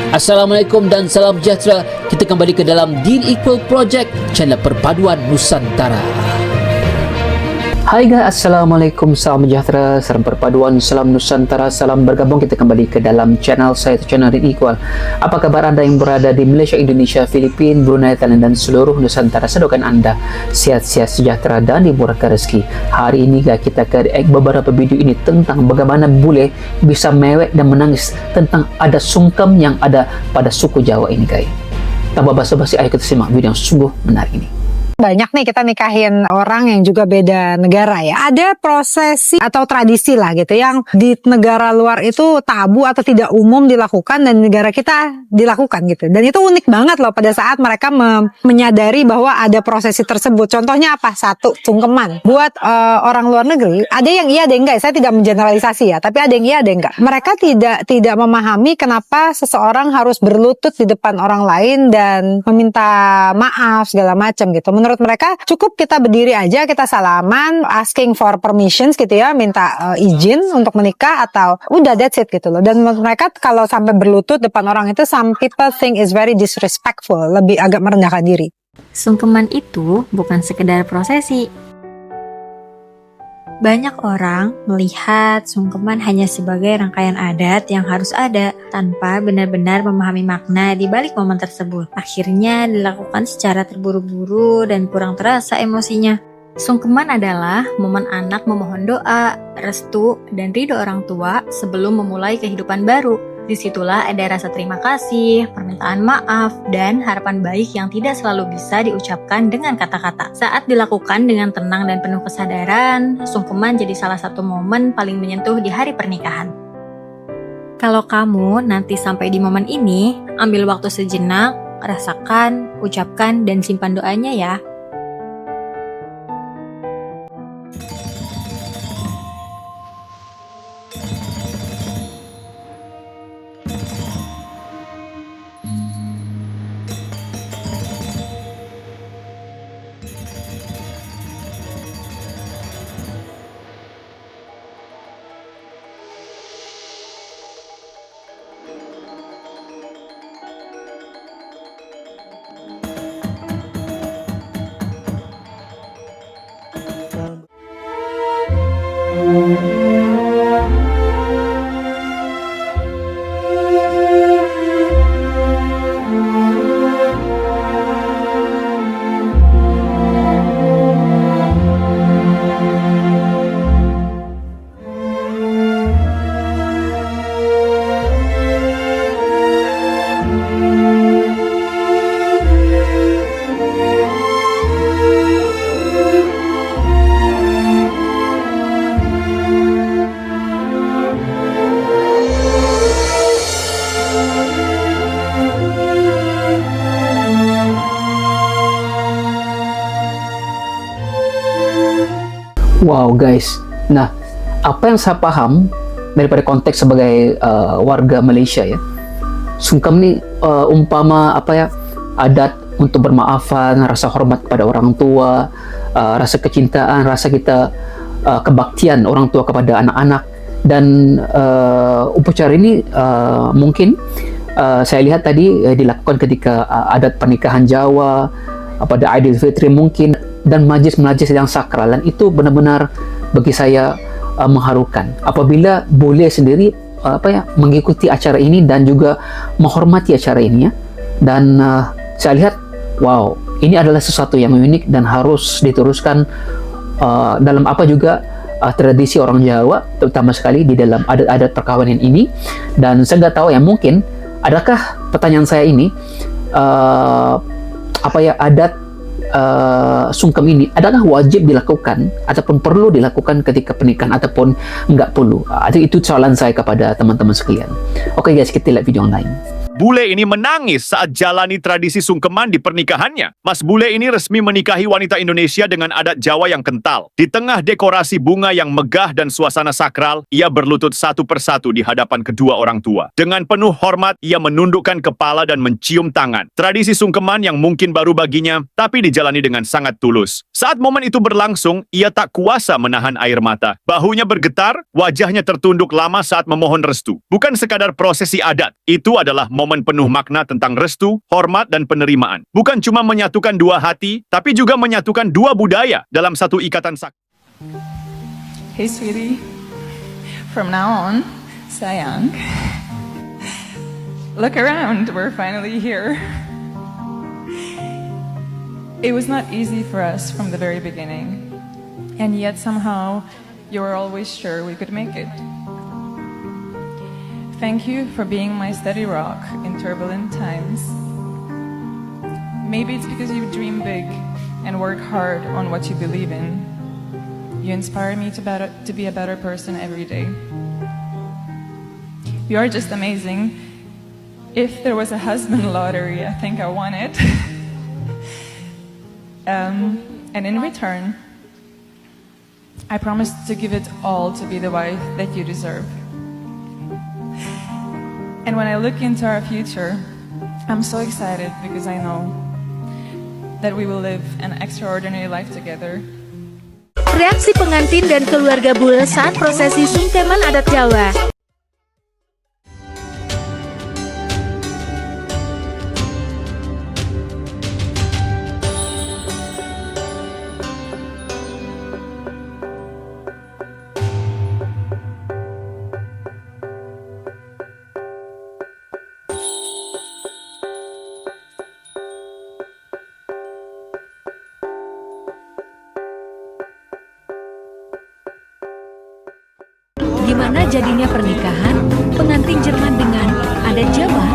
Assalamualaikum dan salam sejahtera. Kita kembali ke dalam Deen Equal Project, channel perpaduan Nusantara. Hai guys, Assalamualaikum, salam sejahtera, salam perpaduan, salam Nusantara, salam bergabung. Kita kembali ke dalam channel saya, channel Deen Equal. Apa kabar anda yang berada di Malaysia, Indonesia, Filipina, Brunei, Thailand dan seluruh Nusantara? Saya doakan anda sehat-sehat, sejahtera dan dimurahkan rezeki. Hari ini guys, kita akan react beberapa video ini tentang bagaimana bule bisa mewek dan menangis tentang ada sungkem yang ada pada suku Jawa ini guys. Tanpa basa-basi, ayo kita simak video yang sungguh menarik ini. Banyak nih kita nikahin orang yang juga beda negara ya. Ada prosesi atau tradisi lah gitu yang di negara luar itu tabu atau tidak umum dilakukan dan di negara kita dilakukan gitu. Dan itu unik banget loh pada saat mereka menyadari bahwa ada prosesi tersebut. Contohnya apa? Satu, sungkeman. Buat orang luar negeri, ada yang iya ada yang enggak. Saya tidak mengeneralisasi ya, tapi ada yang iya ada yang enggak. Mereka tidak memahami kenapa seseorang harus berlutut di depan orang lain dan meminta maaf segala macam gitu. Menurut mereka cukup kita berdiri aja, kita salaman, asking for permissions gitu ya, minta izin untuk menikah atau udah that's it gitu loh. Dan menurut mereka kalau sampai berlutut depan orang itu, some people think is very disrespectful, lebih agak merendahkan diri. Sungkeman itu bukan sekedar prosesi. Banyak orang melihat sungkeman hanya sebagai rangkaian adat yang harus ada tanpa benar-benar memahami makna di balik momen tersebut. Akhirnya dilakukan secara terburu-buru dan kurang terasa emosinya. Sungkeman adalah momen anak memohon doa, restu, dan ridho orang tua sebelum memulai kehidupan baru. Disitulah ada rasa terima kasih, permintaan maaf, dan harapan baik yang tidak selalu bisa diucapkan dengan kata-kata. Saat dilakukan dengan tenang dan penuh kesadaran, sungkeman jadi salah satu momen paling menyentuh di hari pernikahan. Kalau kamu nanti sampai di momen ini, ambil waktu sejenak, rasakan, ucapkan, dan simpan doanya ya. Wow guys, nah apa yang saya paham daripada konteks sebagai warga Malaysia ya, sungkem ni umpama apa ya, adat untuk bermaafan, rasa hormat kepada orang tua, rasa kecintaan, rasa kita kebaktian orang tua kepada anak-anak. Dan upacara ini mungkin saya lihat tadi dilakukan ketika adat pernikahan Jawa pada Aidilfitri mungkin, dan majlis-majlis yang sakral, dan itu benar-benar bagi saya mengharukan apabila boleh sendiri mengikuti acara ini dan juga menghormati acara ini ya. Dan saya lihat wow, ini adalah sesuatu yang unik dan harus diteruskan dalam apa juga tradisi orang Jawa, terutama sekali di dalam adat-adat perkawinan ini. Dan saya nggak tahu ya, mungkin adakah pertanyaan saya ini adat sungkem ini adakah wajib dilakukan ataupun perlu dilakukan ketika pernikahan ataupun enggak perlu? Itu soalan saya kepada teman-teman sekalian. Oke guys, kita lihat video yang lain. Bule ini menangis saat jalani tradisi sungkeman di pernikahannya. Mas bule ini resmi menikahi wanita Indonesia dengan adat Jawa yang kental. Di tengah dekorasi bunga yang megah dan suasana sakral, ia berlutut satu persatu di hadapan kedua orang tua. Dengan penuh hormat, ia menundukkan kepala dan mencium tangan. Tradisi sungkeman yang mungkin baru baginya, tapi dijalani dengan sangat tulus. Saat momen itu berlangsung, ia tak kuasa menahan air mata. Bahunya bergetar, wajahnya tertunduk lama saat memohon restu. Bukan sekadar prosesi adat, itu adalah momen momen penuh makna tentang restu, hormat, dan penerimaan. Bukan cuma menyatukan dua hati, tapi juga menyatukan dua budaya dalam satu ikatan sakral. Hey sweetie, from now on, sayang, look around, we're finally here. It was not easy for us from the very beginning, and yet somehow you were always sure we could make it. Thank you for being my steady rock in turbulent times. Maybe it's because you dream big and work hard on what you believe in. You inspire me to be a better person every day. You are just amazing. If there was a husband lottery, I think I won it. And in return, I promise to give it all to be the wife that you deserve. And when I look into our future, I'm so excited because I know that we will live an extraordinary life together. Reaksi pengantin dan keluarga Bule saat prosesi sungkeman adat Jawa. Gimana jadinya pernikahan pengantin Jerman dengan adat Jawa?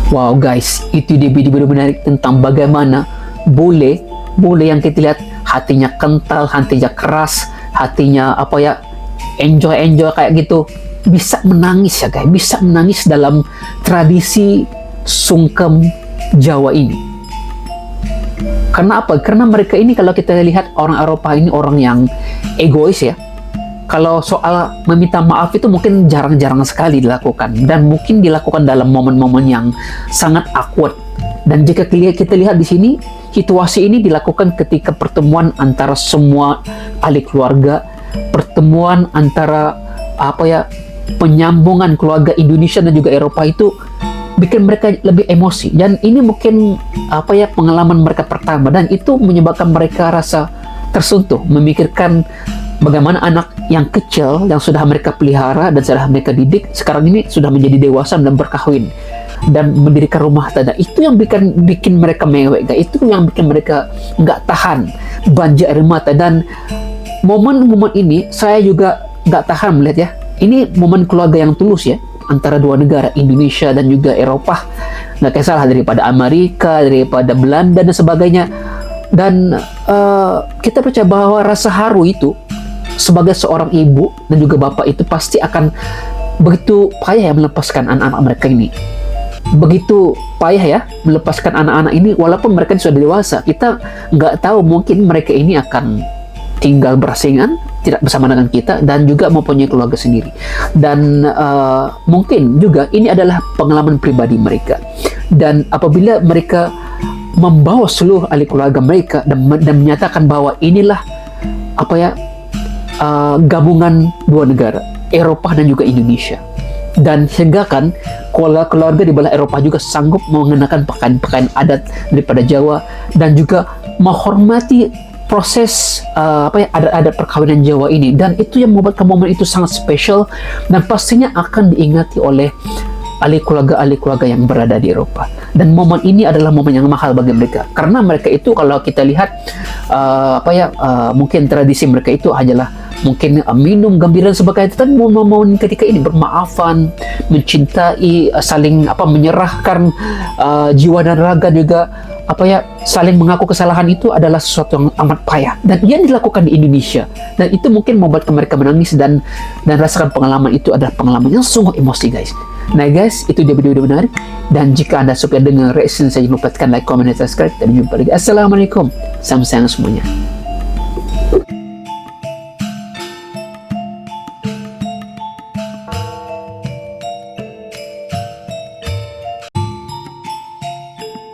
Wow guys, itu dia video menarik tentang bagaimana bule yang kita lihat hatinya kental, hatinya keras, hatinya enjoy kayak gitu, bisa menangis ya guys, bisa menangis dalam tradisi sungkem Jawa ini. Karena apa? Karena mereka ini, kalau kita lihat orang Eropa ini orang yang egois ya. Kalau soal meminta maaf itu mungkin jarang-jarang sekali dilakukan, dan mungkin dilakukan dalam momen-momen yang sangat awkward. Dan jika kita lihat di sini, situasi ini dilakukan ketika pertemuan antara semua ahli keluarga, pertemuan antara penyambungan keluarga Indonesia dan juga Eropa itu bikin mereka lebih emosi. Dan ini mungkin pengalaman mereka pertama, dan itu menyebabkan mereka rasa tersentuh, memikirkan bagaimana anak yang kecil yang sudah mereka pelihara dan sudah mereka didik sekarang ini sudah menjadi dewasa dan berkahwin dan mendirikan rumah tangga. Itu yang bikin mereka mewek, itu yang bikin mereka nggak tahan banjir air mata. Dan momen-momen ini saya juga nggak tahan melihat ya. Ini momen keluarga yang tulus ya. antara dua negara, Indonesia dan juga Eropa. Nggak kisah daripada Amerika, daripada Belanda dan sebagainya. Dan kita percaya bahwa rasa haru itu sebagai seorang ibu dan juga bapak itu pasti akan begitu payah ya melepaskan anak-anak mereka ini. Begitu payah ya melepaskan anak-anak ini walaupun mereka sudah dewasa. Kita nggak tahu, mungkin mereka ini akan tinggal berasingan, tidak bersama dengan kita, dan juga mempunyai keluarga sendiri. Dan mungkin juga ini adalah pengalaman pribadi mereka. Dan apabila mereka membawa seluruh ahli keluarga mereka dan menyatakan bahwa inilah gabungan dua negara, Eropa dan juga Indonesia. Dan sehingga kan keluarga di belah Eropa juga sanggup mengenakan pakaian-pakaian adat daripada Jawa dan juga menghormati proses adat-adat perkawinan Jawa ini. Dan itu yang membuat momen itu sangat spesial dan pastinya akan diingati oleh ahli keluarga yang berada di Eropa. Dan momen ini adalah momen yang mahal bagi mereka karena mereka itu kalau kita lihat mungkin tradisi mereka itu adalah mungkin minum gembira dan sebagainya, tapi momen ketika ini bermaafan, mencintai, saling menyerahkan jiwa dan raga, juga saling mengaku kesalahan, itu adalah sesuatu yang amat payah dan yang dilakukan di Indonesia. Dan itu mungkin membuat mereka menangis dan rasakan pengalaman itu adalah pengalaman yang sungguh emosi, guys. Nah guys, itu dia video menarik. Dan jika Anda suka dengan reaction saya, jangan lupa tekan like, comment, dan subscribe. Dan jumpa lagi. Assalamualaikum. Salam sayang semuanya.